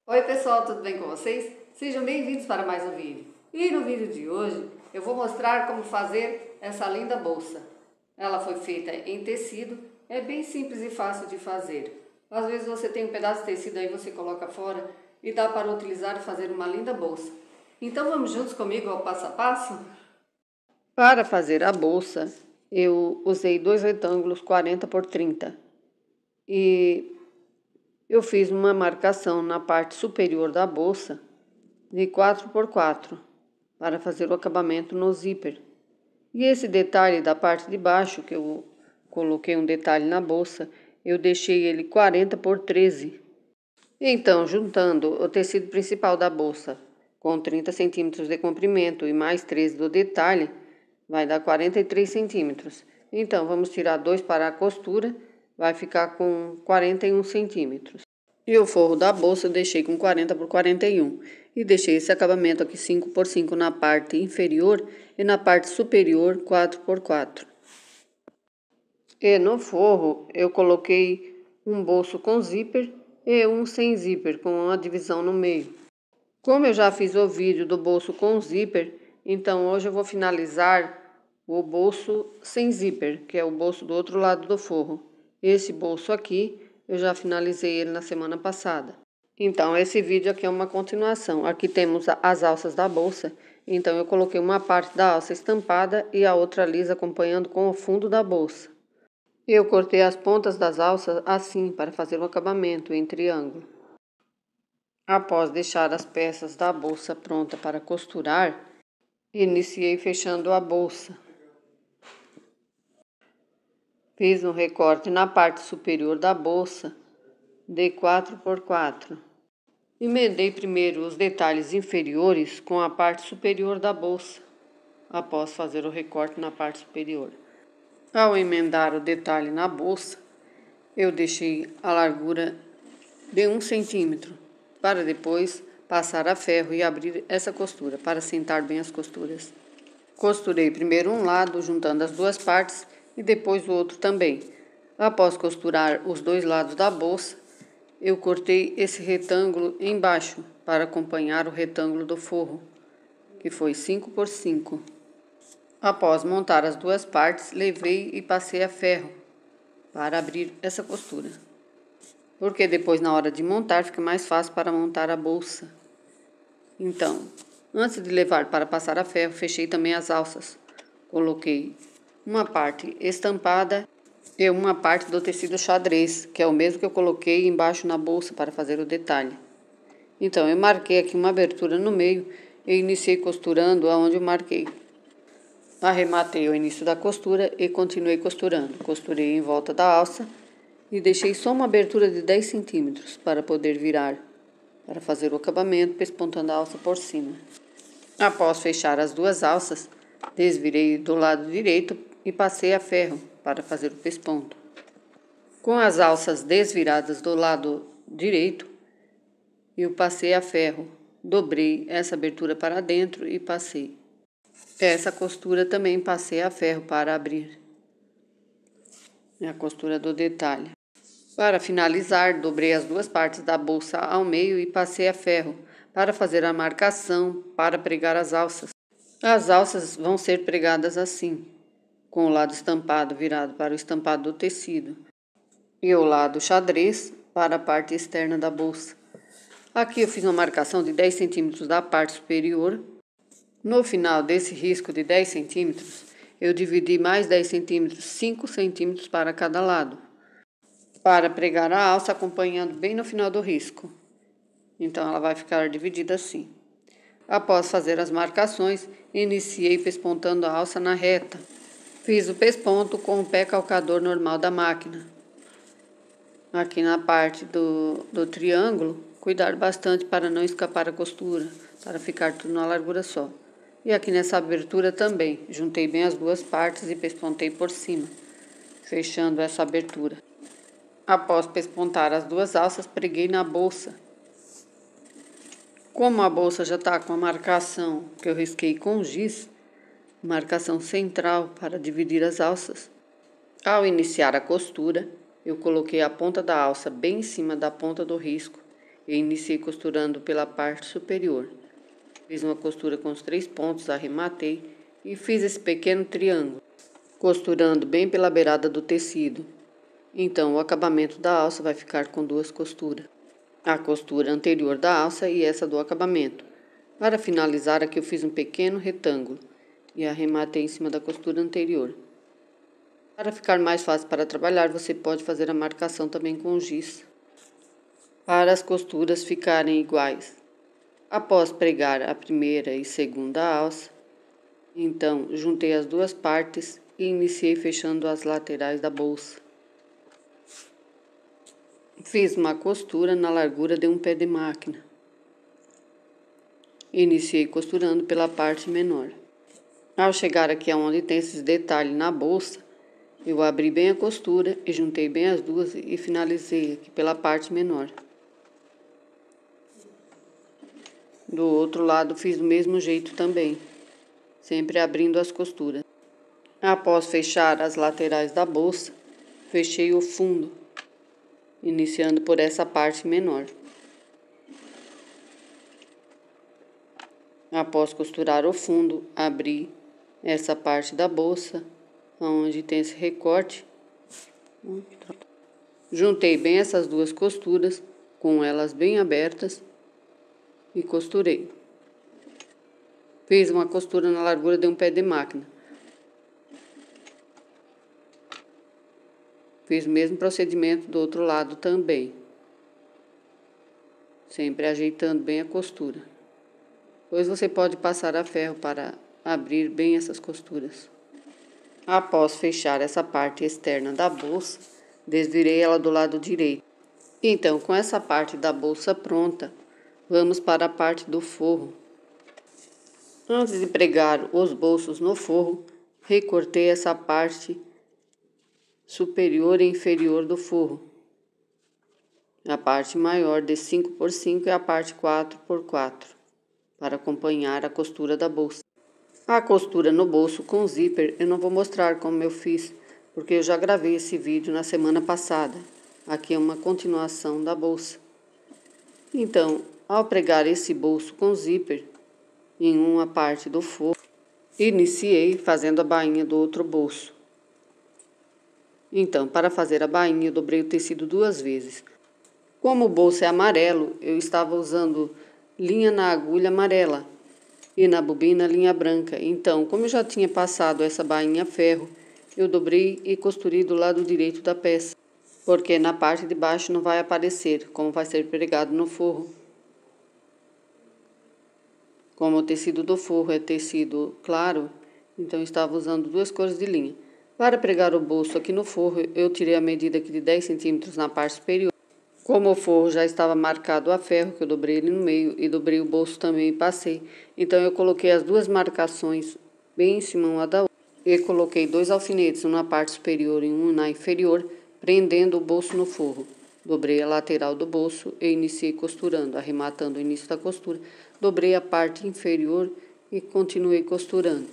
Oi pessoal, tudo bem com vocês? Sejam bem-vindos para mais um vídeo. E no vídeo de hoje eu vou mostrar como fazer essa linda bolsa. Ela foi feita em tecido, é bem simples e fácil de fazer. Às vezes você tem um pedaço de tecido aí, você coloca fora e dá para utilizar e fazer uma linda bolsa. Então vamos juntos comigo ao passo a passo? Para fazer a bolsa, eu usei dois retângulos 40 por 30 e eu fiz uma marcação na parte superior da bolsa de 4 por 4 para fazer o acabamento no zíper. E esse detalhe da parte de baixo, que eu coloquei um detalhe na bolsa, eu deixei ele 40 por 13. Então, juntando o tecido principal da bolsa com 30 centímetros de comprimento e mais 13 do detalhe, vai dar 43 centímetros. Então, vamos tirar 2 para a costura, vai ficar com 41 centímetros. E o forro da bolsa eu deixei com 40 por 41. E deixei esse acabamento aqui 5 por 5 na parte inferior e na parte superior 4 por 4. E no forro eu coloquei um bolso com zíper e um sem zíper, com uma divisão no meio. Como eu já fiz o vídeo do bolso com zíper, então hoje eu vou finalizar o bolso sem zíper, que é o bolso do outro lado do forro. Esse bolso aqui eu já finalizei ele na semana passada. Então esse vídeo aqui é uma continuação. Aqui temos as alças da bolsa. Então eu coloquei uma parte da alça estampada e a outra lisa acompanhando com o fundo da bolsa. Eu cortei as pontas das alças assim para fazer um acabamento em triângulo. Após deixar as peças da bolsa pronta para costurar, iniciei fechando a bolsa. Fiz um recorte na parte superior da bolsa de 4 por 4. Emendei primeiro os detalhes inferiores com a parte superior da bolsa, após fazer o recorte na parte superior. Ao emendar o detalhe na bolsa, eu deixei a largura de 1 centímetro, para depois passar a ferro e abrir essa costura, para sentar bem as costuras. Costurei primeiro um lado, juntando as duas partes, e depois o outro também. Após costurar os dois lados da bolsa, eu cortei esse retângulo embaixo, para acompanhar o retângulo do forro, que foi 5 por 5. Após montar as duas partes, levei e passei a ferro, para abrir essa costura. Porque depois, na hora de montar, fica mais fácil para montar a bolsa. Então, antes de levar para passar a ferro, fechei também as alças. Coloquei uma parte estampada e uma parte do tecido xadrez, que é o mesmo que eu coloquei embaixo na bolsa para fazer o detalhe. Então, eu marquei aqui uma abertura no meio e iniciei costurando aonde eu marquei. Arrematei o início da costura e continuei costurando. Costurei em volta da alça e deixei só uma abertura de 10 centímetros para poder virar, para fazer o acabamento, pespontando a alça por cima. Após fechar as duas alças, desvirei do lado direito e passei a ferro para fazer o pesponto. Com as alças desviradas do lado direito, eu passei a ferro, dobrei essa abertura para dentro e passei. Essa costura também passei a ferro para abrir. É a costura do detalhe. Para finalizar, dobrei as duas partes da bolsa ao meio e passei a ferro para fazer a marcação para pregar as alças. As alças vão ser pregadas assim, com o lado estampado virado para o estampado do tecido e o lado xadrez para a parte externa da bolsa. Aqui eu fiz uma marcação de 10 centímetros da parte superior. No final desse risco de 10 centímetros, eu dividi mais 10 centímetros, 5 centímetros para cada lado, para pregar a alça acompanhando bem no final do risco. Então ela vai ficar dividida assim. Após fazer as marcações, iniciei pespontando a alça na reta. Fiz o pesponto com o pé calcador normal da máquina. Aqui na parte do triângulo, cuidar bastante para não escapar a costura, para ficar tudo na largura só. E aqui nessa abertura também, juntei bem as duas partes e pespontei por cima, fechando essa abertura. Após pespontar as duas alças, preguei na bolsa. Como a bolsa já está com a marcação que eu risquei com giz, marcação central para dividir as alças, Ao iniciar a costura, eu coloquei a ponta da alça bem em cima da ponta do risco e iniciei costurando pela parte superior. Fiz uma costura com os 3 pontos, arrematei e fiz esse pequeno triângulo, costurando bem pela beirada do tecido. Então, o acabamento da alça vai ficar com 2 costuras. A costura anterior da alça e essa do acabamento. Para finalizar, aqui eu fiz um pequeno retângulo e arrematei em cima da costura anterior. Para ficar mais fácil para trabalhar, você pode fazer a marcação também com giz, para as costuras ficarem iguais. Após pregar a primeira e segunda alça, então juntei as 2 partes e iniciei fechando as laterais da bolsa. Fiz uma costura na largura de um pé de máquina. Iniciei costurando pela parte menor. Ao chegar aqui onde tem esses detalhes na bolsa, eu abri bem a costura e juntei bem as duas e finalizei aqui pela parte menor. Do outro lado fiz do mesmo jeito também, sempre abrindo as costuras. Após fechar as laterais da bolsa, fechei o fundo, iniciando por essa parte menor. Após costurar o fundo, abri essa parte da bolsa, onde tem esse recorte. Juntei bem essas 2 costuras, com elas bem abertas, e costurei. Fiz uma costura na largura de um pé de máquina. Fiz o mesmo procedimento do outro lado também, sempre ajeitando bem a costura. Depois você pode passar a ferro para abrir bem essas costuras. Após fechar essa parte externa da bolsa, desvirei ela do lado direito. Então, com essa parte da bolsa pronta, vamos para a parte do forro. Antes de pregar os bolsos no forro, recortei essa parte superior e inferior do forro. A parte maior de 5 por 5 e a parte 4 por 4, para acompanhar a costura da bolsa. A costura no bolso com zíper eu não vou mostrar como eu fiz, porque eu já gravei esse vídeo na semana passada. Aqui é uma continuação da bolsa. Então, ao pregar esse bolso com zíper em uma parte do forro, iniciei fazendo a bainha do outro bolso. Então, para fazer a bainha, eu dobrei o tecido 2 vezes. Como o bolso é amarelo, eu estava usando linha na agulha amarela e na bobina linha branca. Então, como eu já tinha passado essa bainha a ferro, eu dobrei e costurei do lado direito da peça, porque na parte de baixo não vai aparecer, como vai ser pregado no forro. Como o tecido do forro é tecido claro, então eu estava usando 2 cores de linha. Para pregar o bolso aqui no forro, eu tirei a medida aqui de 10 centímetros na parte superior. Como o forro já estava marcado a ferro, que eu dobrei ele no meio e dobrei o bolso também e passei. Então eu coloquei as 2 marcações bem em cima uma da outra. E coloquei 2 alfinetes, um na parte superior e um na inferior, prendendo o bolso no forro. Dobrei a lateral do bolso e iniciei costurando, arrematando o início da costura. Dobrei a parte inferior e continuei costurando.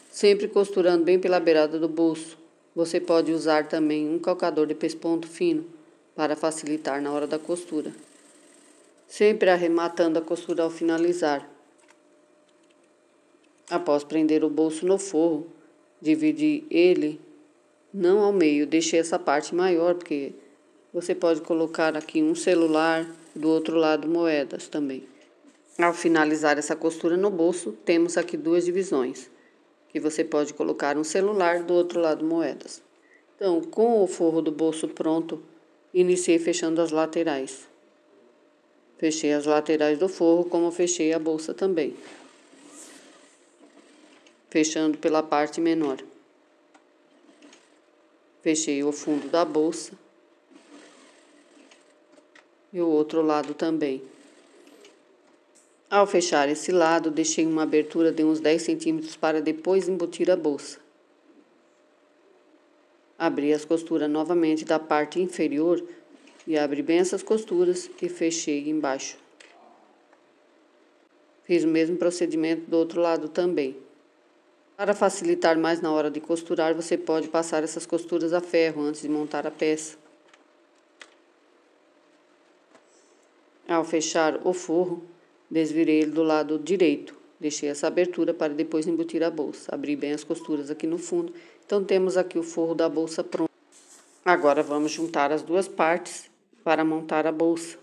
Sempre costurando bem pela beirada do bolso. Você pode usar também um calcador de pesponto fino para facilitar na hora da costura. Sempre arrematando a costura ao finalizar. Após prender o bolso no forro, dividi ele não ao meio, deixei essa parte maior, porque você pode colocar aqui um celular, do outro lado moedas também. Ao finalizar essa costura no bolso, temos aqui 2 divisões, que você pode colocar um celular, do outro lado moedas. Então, com o forro do bolso pronto, iniciei fechando as laterais. Fechei as laterais do forro, como fechei a bolsa também, fechando pela parte menor. Fechei o fundo da bolsa e o outro lado também. Ao fechar esse lado, deixei uma abertura de uns 10 centímetros para depois embutir a bolsa. Abri as costuras novamente da parte inferior e abri bem essas costuras e fechei embaixo. Fiz o mesmo procedimento do outro lado também. Para facilitar mais na hora de costurar, você pode passar essas costuras a ferro antes de montar a peça. Ao fechar o forro, desvirei ele do lado direito. Deixei essa abertura para depois embutir a bolsa. Abri bem as costuras aqui no fundo. Então temos aqui o forro da bolsa pronto. Agora vamos juntar as duas partes para montar a bolsa.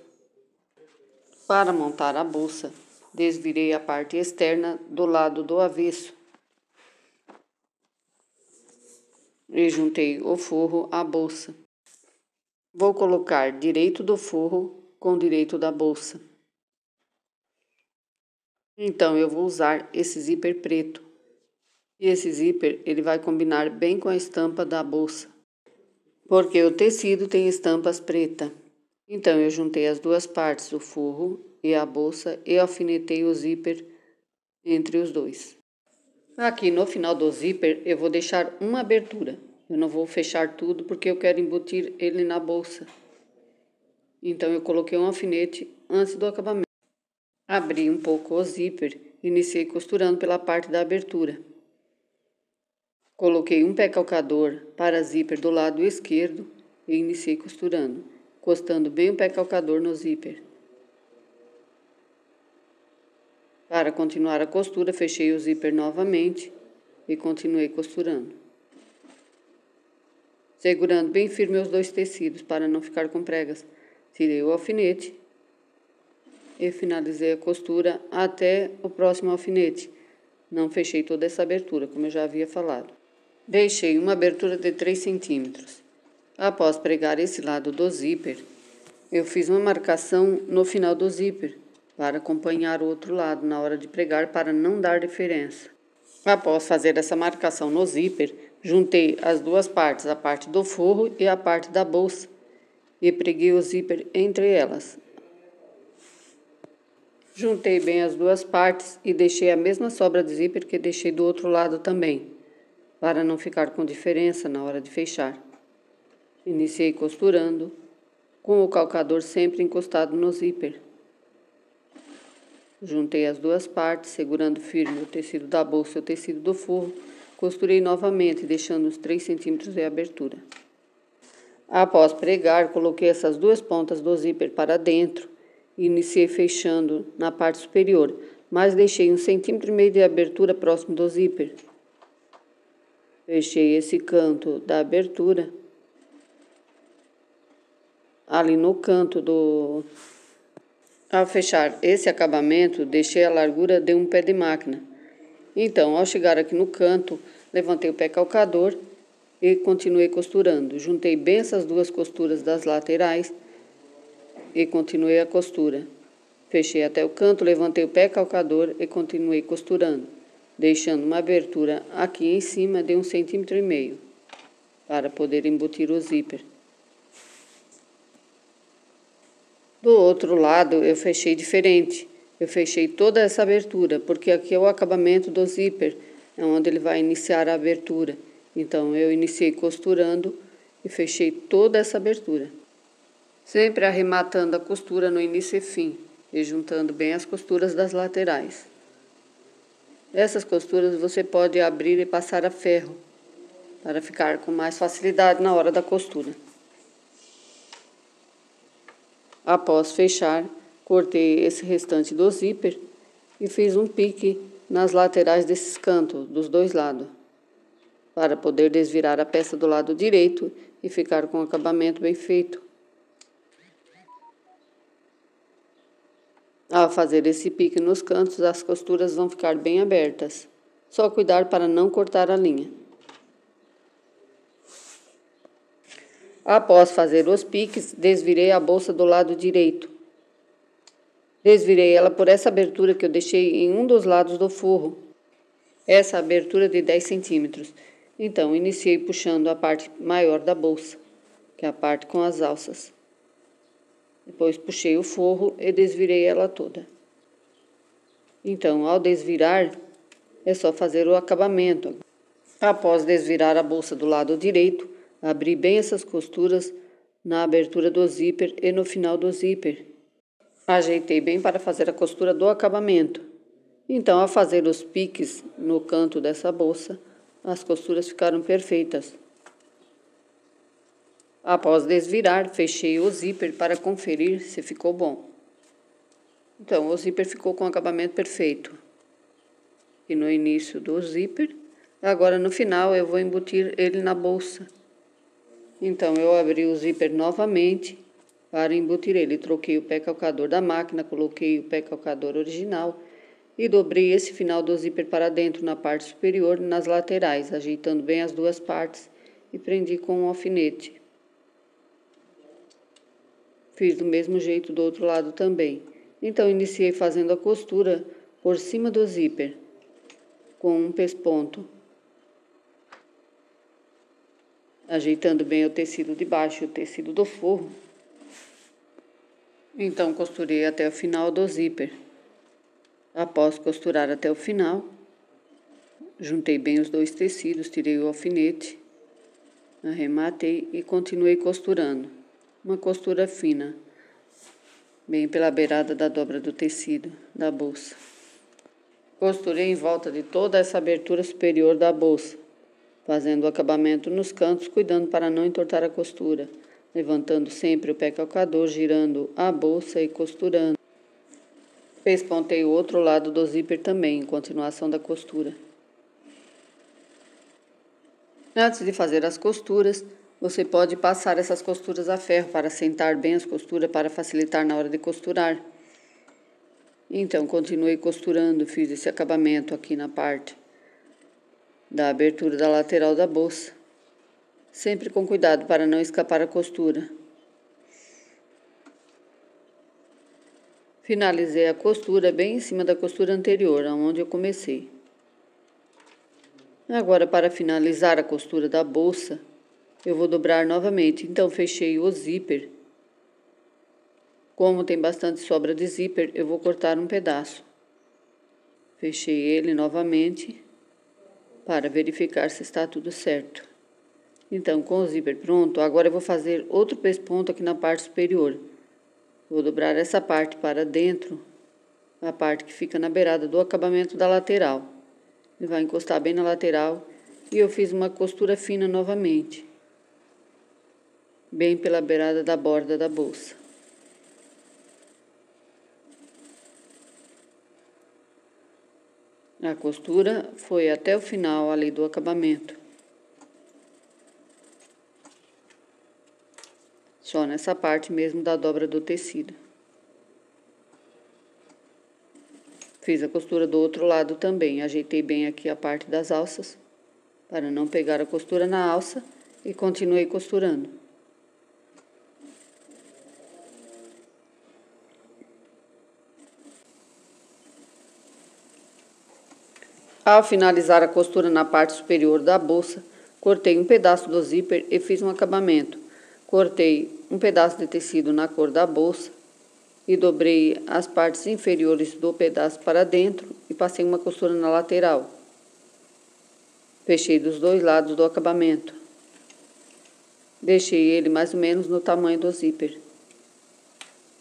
Para montar a bolsa, desvirei a parte externa do lado do avesso. E juntei o forro à bolsa. Vou colocar direito do forro com direito da bolsa. Então, eu vou usar esse zíper preto. E esse zíper, ele vai combinar bem com a estampa da bolsa, porque o tecido tem estampas preta. Então, eu juntei as duas partes, o forro e a bolsa, e alfinetei o zíper entre os dois. Aqui no final do zíper, eu vou deixar uma abertura. Eu não vou fechar tudo porque eu quero embutir ele na bolsa. Então, eu coloquei um alfinete antes do acabamento. Abri um pouco o zíper e iniciei costurando pela parte da abertura. Coloquei um pé calcador para zíper do lado esquerdo e iniciei costurando, encostando bem o pé calcador no zíper. Para continuar a costura, fechei o zíper novamente e continuei costurando, segurando bem firme os dois tecidos para não ficar com pregas. Tirei o alfinete e finalizei a costura até o próximo alfinete. Não fechei toda essa abertura, como eu já havia falado. Deixei uma abertura de 3 centímetros. Após pregar esse lado do zíper, eu fiz uma marcação no final do zíper para acompanhar o outro lado na hora de pregar para não dar diferença. Após fazer essa marcação no zíper, juntei as duas partes, a parte do forro e a parte da bolsa, e preguei o zíper entre elas. Juntei bem as duas partes e deixei a mesma sobra de zíper que deixei do outro lado também, para não ficar com diferença na hora de fechar. Iniciei costurando, com o calcador sempre encostado no zíper. Juntei as duas partes, segurando firme o tecido da bolsa e o tecido do forro. Costurei novamente, deixando os 3 centímetros de abertura. Após pregar, coloquei essas duas pontas do zíper para dentro e iniciei fechando na parte superior, mas deixei 1,5 centímetros de abertura próximo do zíper. Fechei esse canto da abertura ali no canto do... Ao fechar esse acabamento, deixei a largura de um pé de máquina. Então, ao chegar aqui no canto, levantei o pé calcador e continuei costurando. Juntei bem essas duas costuras das laterais e continuei a costura. Fechei até o canto, levantei o pé calcador e continuei costurando, deixando uma abertura aqui em cima de 1,5 centímetros para poder embutir o zíper. Do outro lado, eu fechei diferente. Eu fechei toda essa abertura, porque aqui é o acabamento do zíper, é onde ele vai iniciar a abertura. Então, eu iniciei costurando e fechei toda essa abertura, sempre arrematando a costura no início e fim, e juntando bem as costuras das laterais. Essas costuras você pode abrir e passar a ferro, para ficar com mais facilidade na hora da costura. Após fechar, cortei esse restante do zíper e fiz um pique nas laterais desses cantos, dos dois lados, para poder desvirar a peça do lado direito e ficar com o acabamento bem feito. Ao fazer esse pique nos cantos, as costuras vão ficar bem abertas. Só cuidar para não cortar a linha. Após fazer os piques, desvirei a bolsa do lado direito. Desvirei ela por essa abertura que eu deixei em um dos lados do forro. Essa abertura de 10 centímetros. Então, iniciei puxando a parte maior da bolsa, que é a parte com as alças. Depois puxei o forro e desvirei ela toda. Então, ao desvirar, é só fazer o acabamento. Após desvirar a bolsa do lado direito, abri bem essas costuras na abertura do zíper e no final do zíper. Ajeitei bem para fazer a costura do acabamento. Então, ao fazer os piques no canto dessa bolsa, as costuras ficaram perfeitas. Após desvirar, fechei o zíper para conferir se ficou bom. Então, o zíper ficou com acabamento perfeito. E no início do zíper, agora no final eu vou embutir ele na bolsa. Então, eu abri o zíper novamente para embutir ele. Troquei o pé calcador da máquina, coloquei o pé calcador original e dobrei esse final do zíper para dentro, na parte superior e nas laterais, ajeitando bem as duas partes e prendi com um alfinete. Fiz do mesmo jeito do outro lado também. Então, iniciei fazendo a costura por cima do zíper, com um pesponto, ajeitando bem o tecido de baixo e o tecido do forro. Então, costurei até o final do zíper. Após costurar até o final, juntei bem os dois tecidos, tirei o alfinete, arrematei e continuei costurando. Uma costura fina, bem pela beirada da dobra do tecido da bolsa. Costurei em volta de toda essa abertura superior da bolsa, fazendo o acabamento nos cantos, cuidando para não entortar a costura, levantando sempre o pé calcador, girando a bolsa e costurando. Pespontei o outro lado do zíper também, em continuação da costura. Antes de fazer as costuras, você pode passar essas costuras a ferro para assentar bem as costuras, para facilitar na hora de costurar. Então, continuei costurando, fiz esse acabamento aqui na parte da abertura da lateral da bolsa, sempre com cuidado para não escapar a costura. Finalizei a costura bem em cima da costura anterior, onde eu comecei. Agora, para finalizar a costura da bolsa, eu vou dobrar novamente. Então, fechei o zíper. Como tem bastante sobra de zíper, eu vou cortar um pedaço. Fechei ele novamente para verificar se está tudo certo. Então, com o zíper pronto, agora eu vou fazer outro pesponto aqui na parte superior. Vou dobrar essa parte para dentro, a parte que fica na beirada do acabamento da lateral. Ele vai encostar bem na lateral e eu fiz uma costura fina novamente, bem pela beirada da borda da bolsa. A costura foi até o final ali do acabamento. Só nessa parte mesmo da dobra do tecido. Fiz a costura do outro lado também. Ajeitei bem aqui a parte das alças, para não pegar a costura na alça, e continuei costurando. Ao finalizar a costura na parte superior da bolsa, cortei um pedaço do zíper e fiz um acabamento. Cortei um pedaço de tecido na cor da bolsa e dobrei as partes inferiores do pedaço para dentro e passei uma costura na lateral. Fechei dos dois lados do acabamento. Deixei ele mais ou menos no tamanho do zíper.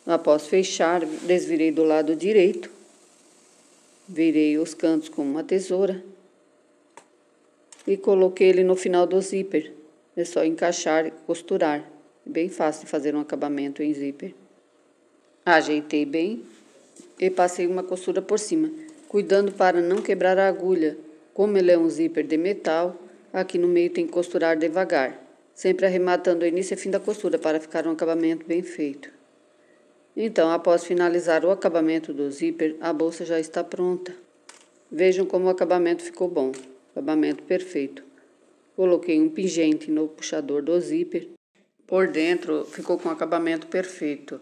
Após fechar, desvirei do lado direito, virei os cantos com uma tesoura e coloquei ele no final do zíper. É só encaixar e costurar. É bem fácil de fazer um acabamento em zíper. Ajeitei bem e passei uma costura por cima, cuidando para não quebrar a agulha. Como ele é um zíper de metal, aqui no meio tem que costurar devagar, sempre arrematando o início e fim da costura para ficar um acabamento bem feito. Então, após finalizar o acabamento do zíper, a bolsa já está pronta. Vejam como o acabamento ficou bom, acabamento perfeito. Coloquei um pingente no puxador do zíper. Por dentro ficou com acabamento perfeito.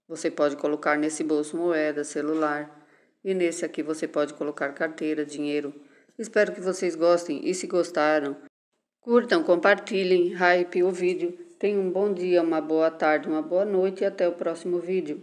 Você pode colocar nesse bolso moeda, celular, e nesse aqui você pode colocar carteira, dinheiro. Espero que vocês gostem e se gostaram, curtam, compartilhem, hype o vídeo. Tenham um bom dia, uma boa tarde, uma boa noite e até o próximo vídeo.